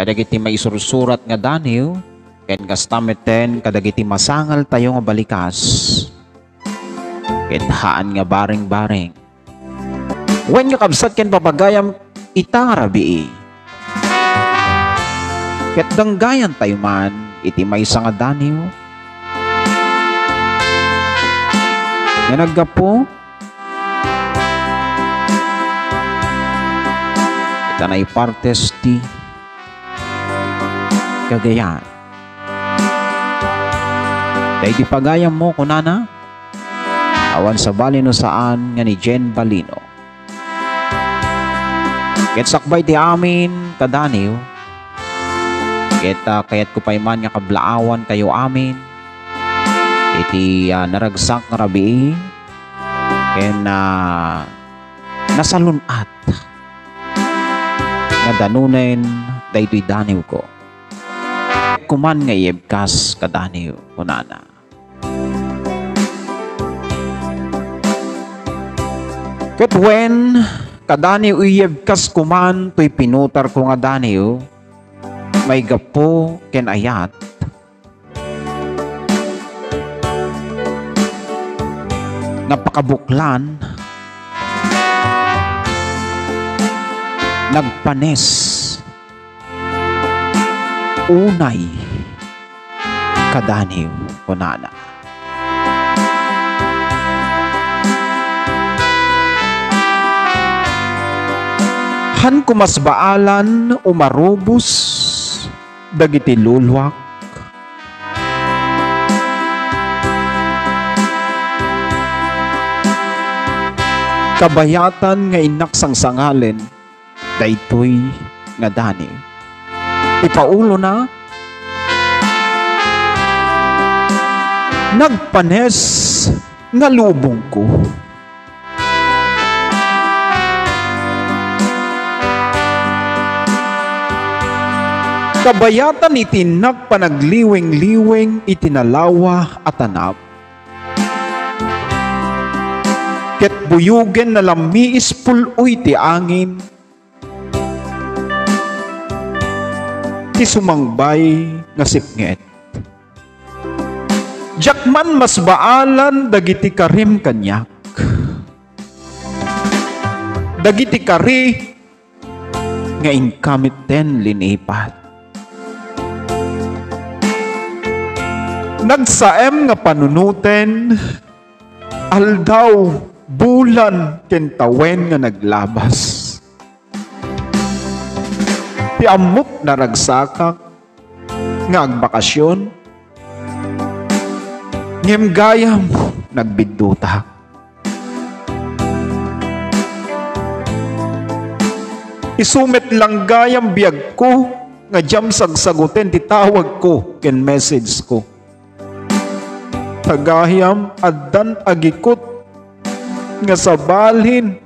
kadagiti maisursurat nga daniw, ken kastameten kadagiti masangal tayo nga balikas, ken haan nga baring-baring. Wen nga kabsat ken papagayam ita nga rabii, ket danggayan tayo man iti maysa nga daniw, nga naggapo, ita na ipartes ti Cagayan. Dahil di pagayam mo kunana, awan sa bali no saan nga ni Jen Balino. Ket sakbay ti amin kadaniw, ket kayat ko pa iman nga kablaawan kayo amin, iti naragsak nga rabii, ken nasalunat nga danunen daytoy daniw ko. Kuman nga iebkas kadaniw kunana. Ket when kadaniw iebkas kuman to'y pinutar ko nga daniw, may gapo ken ayat, napakabuklan, nagpanes, unay kadaniw kunana. Han kumasbaalan umarubos dagiti lulwak, kabayatan nga inaksangsangalin daytoy nga daniw. Ipaulo na, nagpanes nga lubong ko, kabayatan itinak panagliwing-liwing itinalawa at anap, ket buyugen na lamiis puloy ti angin, ti sumangbay nga sipnget. Jakman mas baalan dagiti karim kanyak, dagiti kari nga inkamiten linipat. Nagsaem nga panunuten, aldaw bulan kentawen nga naglabas, ti amok na ragsakak nga agbakasyon, ngem gayam nagbidduta. Isumet lang gayam biyag ko, nga jam sagsaguten ti tawag ko ken message ko. Tagayam addan agikot, nga sabalhin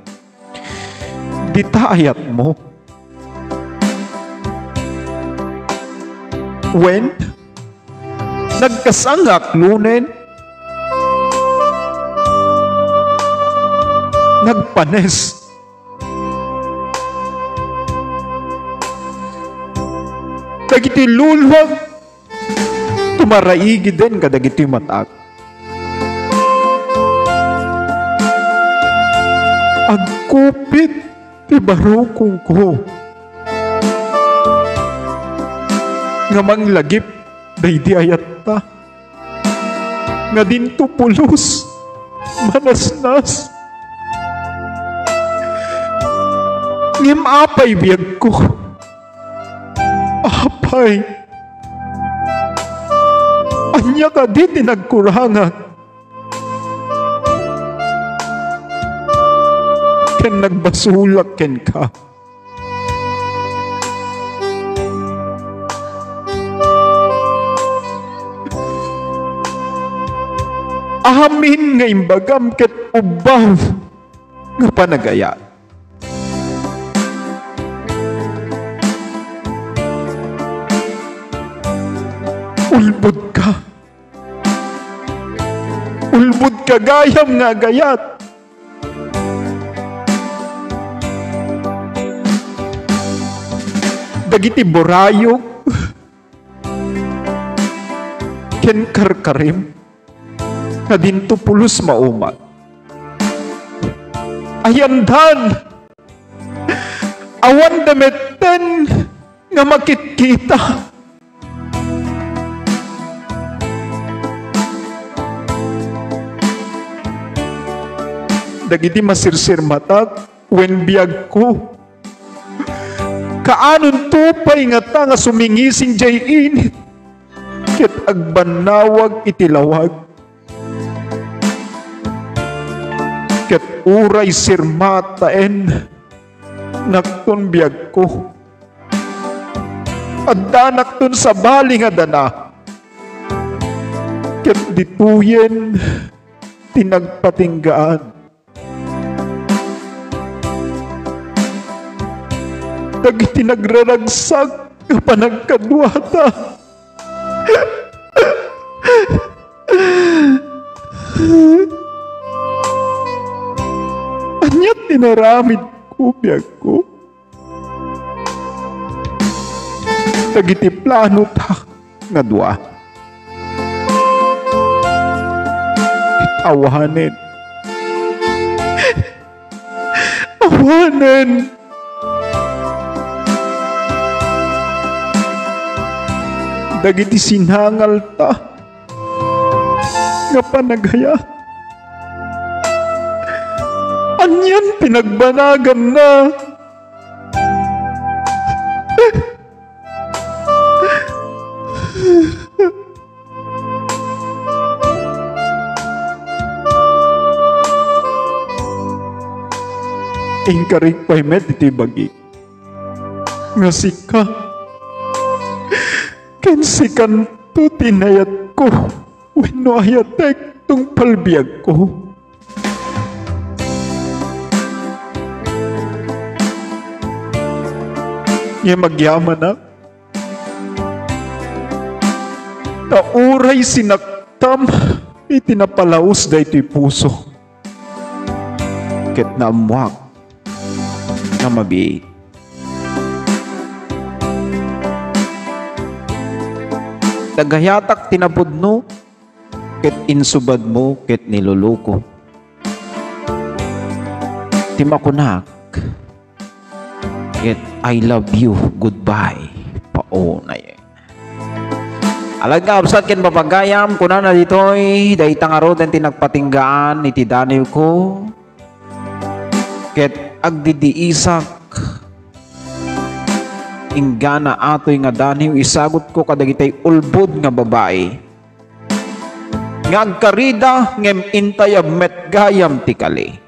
ditayat mo. When nagkasangak lunen, nagpanes, dagiti lulwag, tumaraigi din kadagiti matak. Agkupit ti barukong ko, nga manglagip daydi ayat ta, nga dinto pulos manasnas, ngem apay biyag ko, apay anya ka di tinagkurangan, ken nagbasulak ken ka. Amin nga imbagam ket ubaw nga panagaya. Ulbud ka. Ulbud ka gayam nga gayat. dagiti borayok, ken karkarim, na dinto pulos maumat. Ayandan, awan dameten nga makikita. Dagiti masirsir matak, wen biyag ko. Kaanon tupay nga ta nga sumingising jay init. Ket agbanawag itilawag. Ket uray sirmataen nakton biyag ko. Adda nakton sa bali nga dana. Ket dituyen tinagpatinggaan. Dagiti nagraragsak nga panagkadwata. Anyat tinaramid ko biyag ko. Dagiti plano ta nga dua. Awanen. Awanen. Dagiti sinangal ta nga panagaya. Anyan pinagbanagan na. Ingkarig pa'y med iti bagi nga sika ken sikan to tinayat ko wenno ayatek tung palbiag ko. Nga magyaman na tauray sinaktam itinapalaos da ito'y puso ket naamwag na mabiit. Dagayatak tinapudno, ket insubad mo, ket niluluko. Timakunak, ket I love you, goodbye, paunay. Alag nga, absat ken papagayam, kuna na dito'y, daytang arod ang tinagpatinggaan, iti daniw ko, ket agdidiisak, inggana atoy nga daniw isagot ko kadagitay ulbod nga babae nga agkarida ngem intay met gayam tikali